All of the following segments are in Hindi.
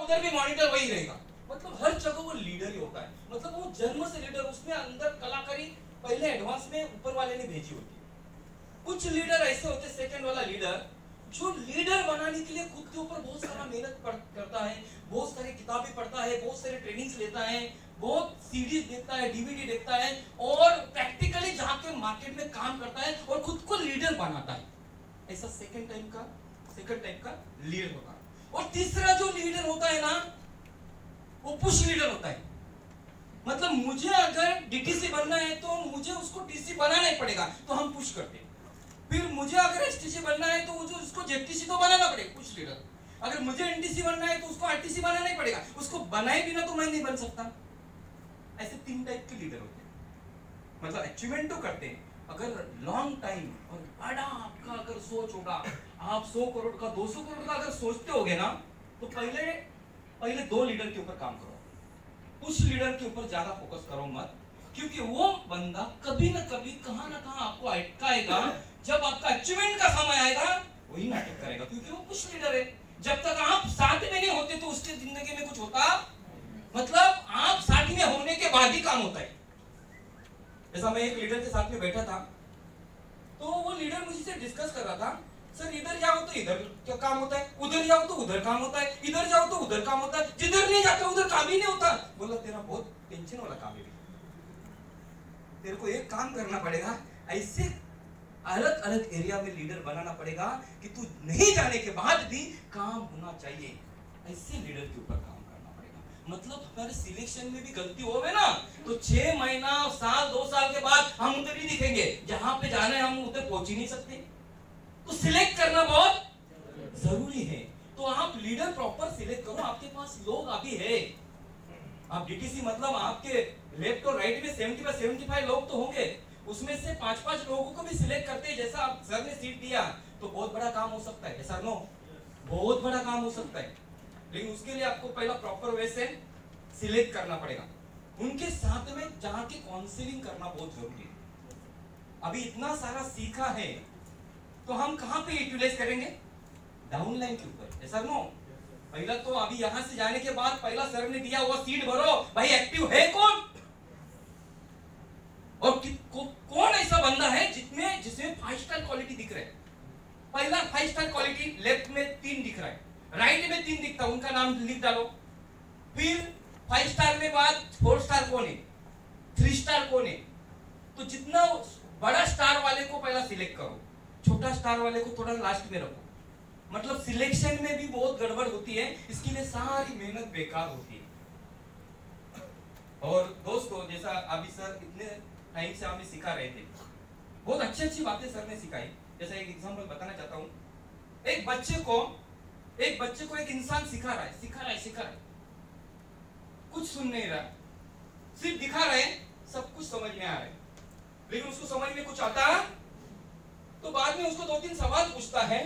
उधर भी मॉनिटर वही रहेगा। मतलब हर जगह वो लीडर ही होता है, मतलब वो जन्म से लीडर, उसमें अंदर कलाकारी पहले एडवांस में ऊपर वाले ने भेजी होती है। कुछ लीडर ऐसे होते, सेकंड वाला लीडर, जो लीडर बनाने के लिए खुद के ऊपर बहुत सारा मेहनत करता है, बहुत सारी किताबें पढ़ता है, बहुत सारे ट्रेनिंग्स लेता है, बहुत सीरीज देखता है, डीवीडी देखता है, और प्रैक्टिकली जाके मार्केट में काम करता है और खुद को लीडर बनाता है। ऐसा सेकंड टाइप का लीडर होता है। और तीसरा जो लीडर होता है ना, वो पुश लीडर होता है। मतलब मुझे अगर डीटीसी बनना है तो मुझे उसको टीसी बनाना ही पड़ेगा, तो हम पुश करते हैं। फिर मुझे अगर एसटीसी बनना है तो वो जो उसको जेटीसी तो बनाना पड़ेगा, पुश लीडर। अगर मुझे एनटीसी बनना है तो उसको आरटीसी बनाना ही पड़ेगा, उसको बनाए बिना तो मैं नहीं बन सकता। ऐसे 3 टाइप के लीडर होते हैं। मतलब अचीवमेंट तो करते हैं, अगर लॉन्ग टाइम और बड़ा आपका अगर सोच होगा, आप 100 करोड़ का 200 करोड़ का अगर सोचते होगे ना, तो पहले 2 लीडर के ऊपर काम करो। उस लीडर के ऊपर ज्यादा फोकस करो मत, क्योंकि वो बंदा कभी ना कभी कहां ना कहां आपको अटकाएगा। जब आपका अचीवमेंट का समय आएगा वही नाटक करेगा, क्योंकि वो पुश लीडर है। जब तक आप साथ में नहीं होते तो उसके जिंदगी में कुछ होता, मतलब आप साथ में होने के बाद ही काम होता है। जैसा मैं एक लीडर के साथ में बैठा था, तो वो लीडर मुझसे डिस्कस कर रहा था, सर इधर जाओ तो इधर क्या काम होता है, उधर जाओ तो उधर काम होता है, इधर जाओ तो उधर काम होता है, जिधर नहीं जाते उधर काम ही नहीं होता। बोला तेरा बहुत टेंशन वाला काम है, तेरे को एक काम करना पड़ेगा, ऐसे अलग अलग एरिया में लीडर बनाना पड़ेगा कि तू नहीं जाने के बाद भी काम होना चाहिए। ऐसे लीडर के ऊपर काम करना पड़ेगा। मतलब हमारे सिलेक्शन में भी गलती होवे ना, तो 6 महीना, साल, 2 साल के बाद हम उधर ही दिखेंगे, जहां पे जाना है हम उधर पहुंच ही नहीं सकते। तो सिलेक्ट करना बहुत जरूरी है। तो आप लीडर प्रॉपर सिलेक्ट करो। आपके पास लोग अभी है, आप डीटीसी मतलब आपके लेफ्ट और राइट में 75 लोग तो होंगे, उसमें से 5-5 लोगों को भी सिलेक्ट करते हैं। जैसा आप सर ने सीट दिया तो बहुत बड़ा काम हो सकता है, सर नो बहुत बड़ा काम हो सकता है, लेकिन उसके लिए आपको पहला प्रॉपर वे से सिलेक्ट करना पड़ेगा। उनके साथ में जाके काउंसलिंग करना बहुत जरूरी है। अभी इतना सारा सीखा है तो हम कहां पे यूटिलाइज करेंगे, डाउनलाइन के ऊपर, ऐसा नो। पहला तो अभी यहां से जाने के बाद पहला सर ने दिया हुआ सीट भरो, भाई एक्टिव है कौन, और कौन ऐसा बंदा है जिसमें 5 स्टार क्वालिटी दिख रहा है। पहला 5 स्टार क्वालिटी लेफ्ट में 3 दिख रहा है, राइट में 3 दिखता है, उनका नाम लिख डालो। फिर 5 स्टार में बाद 4 स्टार कौन है, 3 स्टार कौन है। तो जितना बड़ा स्टार वाले को पहला सिलेक्ट करो, छोटा स्टार वाले को थोड़ा लास्ट में रखो। मतलब सिलेक्शन में भी बहुत गड़बड़ होती है, इसके लिए सारी मेहनत बेकार होती है। और दोस्तों, जैसा अभी सर इतने टाइम से हमें सिखा रहे थे, बहुत अच्छी बातें सर ने सिखाई। जैसा एक एग्जांपल बताना चाहता हूँ। एक बच्चे को एक इंसान सिखा रहा है, कुछ सुन नहीं रहा, सिर्फ दिखा रहे, सब कुछ समझ में आ रहा है, लेकिन उसको समझ में कुछ आता है तो बाद में उसको 2-3 सवाल पूछता है,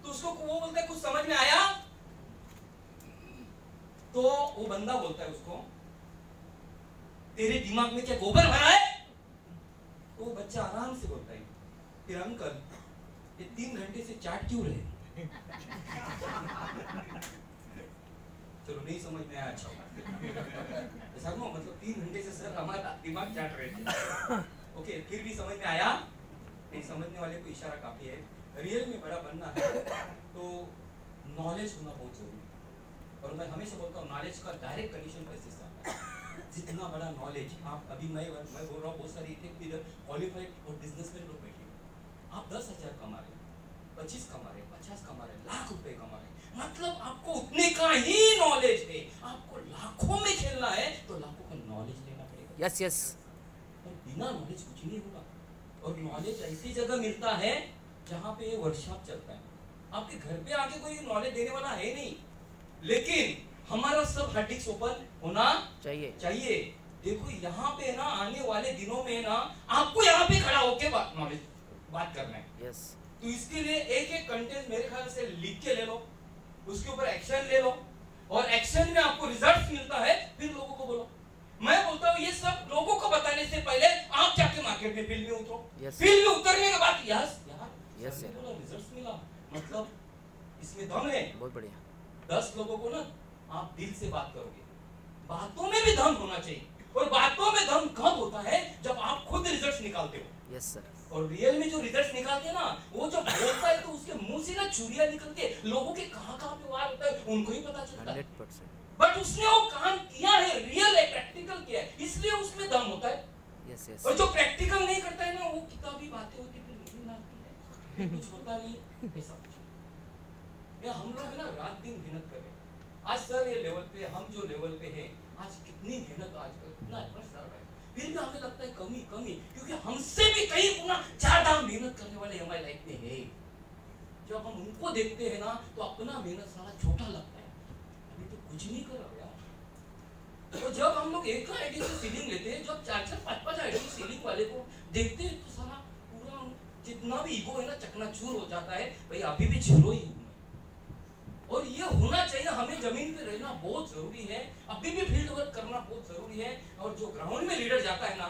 तो उसको वो बोलता है कुछ समझ में आया, तो वो बंदा बोलता है उसको, तेरे दिमाग में क्या गोबर भरा है। तो वो बच्चा आराम से बोलता है, फिर अंकल ये 3 घंटे से चाट क्यों रहे। चलो नहीं समझ में आया, अच्छा ऐसा नो, मतलब 3 घंटे से सर हमारा दिमाग चाट रहे थे। ओके, फिर भी समझ में आया नहीं, समझने वाले को इशारा काफी है। रियल में बड़ा बनना है तो नॉलेज होना बहुत जरूरी है। और मैं हमेशा बोलता हूँ, नॉलेज का डायरेक्ट कंडीशन पैसे से आता है। जितना बड़ा नॉलेज आप अभी मैं बोल रहा हूँ, बहुत सारी इधर क्वालिफाइड और बिजनेसमैन लोग बैठे, आप 10,000 कमा रहे, 25 कमा रहे, 50 कमा रहे, लाख रुपए कमा रहे, मतलब आपको उतने का ही नॉलेज है। आपको लाखों में खेलना है तो लाखों का नॉलेज लेना पड़ेगा। यस। और बिना नॉलेज कुछ नहीं होगा। और नॉलेज ऐसी जगह मिलता है जहाँ पे वर्कशॉप चलता है। आपके घर पे आके कोई नॉलेज देने वाला है नहीं, लेकिन हमारा सब हार्डिक्स ओपन होना चाहिए। देखो यहाँ पे ना, आने वाले दिनों में ना आपको यहाँ पे खड़ा होके नॉलेज बात करना है। यस। तो इसके लिए एक कंटेंट मेरे ख्याल से लिख के ले लो, उसके ऊपर एक्शन ले लो, और एक्शन में आपको रिजल्ट मिलता है, फिर लोगों को बोलो। मैं बोलता हूँ ये सब लोगों को बताने से पहले आप जाके मार्केट में फील्ड में उतरो। फील्ड में उतरने के बाद यस रिजल्ट मिला, मतलब इसमें दम है। बहुत बढ़िया। 10 लोगों को ना आप दिल से बात करोगे। बातों में भी दम होना चाहिए, और बातों में दम कब होता है? जब आप खुद रिजल्ट्स निकालते हो। Yes sir. और रियल में जो रिजल्ट्स निकालते हैं ना, वो जब बोलता है तो उसके मुंह से ना छुरियां निकलती है, लोगों के कहां पे वार होता है उनको ही पता चलता है। 100%। बट उसने वो काम किया है, रियल है, प्रैक्टिकल किया है, इसलिए उसमें दम होता है। Yes yes. और जो प्रैक्टिकल नहीं करता है ना, वो किताबी बातें होती फिर नहीं मानती है, कुछ होता नहीं ऐसा कुछ। या हम लोग ना रात दिन मेहनत कर रहे हैं। आज सर ये लेवल पे, हम जो लेवल पे हैं, आज कितनी मेहनत, आजकल कितना एफर्ट कर रहे हैं, फिर भी हमें लगता है कमी कमी, क्योंकि हमसे भी कई गुना ज्यादा मेहनत करने वाले हमारी लाइफ में है। जब हम उनको देखते हैं ना, तो अपना मेहनत सारा छोटा लगता है, अभी तो कुछ नहीं कर रहा यार। तो जब हम लोग एक आईडी से सीलिंग लेते हैं, जब 4-4 5-5 आईडी से सीलिंग वाले को देखते हैं, तो सारा पूरा जितना भी ईगो है ना चकनाचूर हो जाता है, भाई अभी भी जीरो ही हूं। और ये होना चाहिए, हमें जमीन पे रहना बहुत जरूरी है, अभी भी फील्ड वर्क करना बहुत जरूरी है। और जो ग्राउंड में लीडर जाता है ना,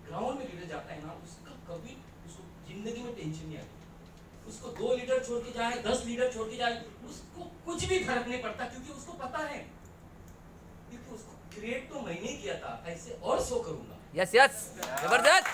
ग्राउंड में लीडर जाता है ना, उसका कभी उसको जिंदगी में टेंशन नहीं आती। उसको 2 लीडर छोड़ के जाए, 10 लीडर छोड़ के जाए, उसको कुछ भी फर्क नहीं पड़ता, क्योंकि उसको पता है, क्योंकि उसको क्रिएट तो मैंने किया था, ऐसे और सो करूंगा। यस यस, जबरदस्त।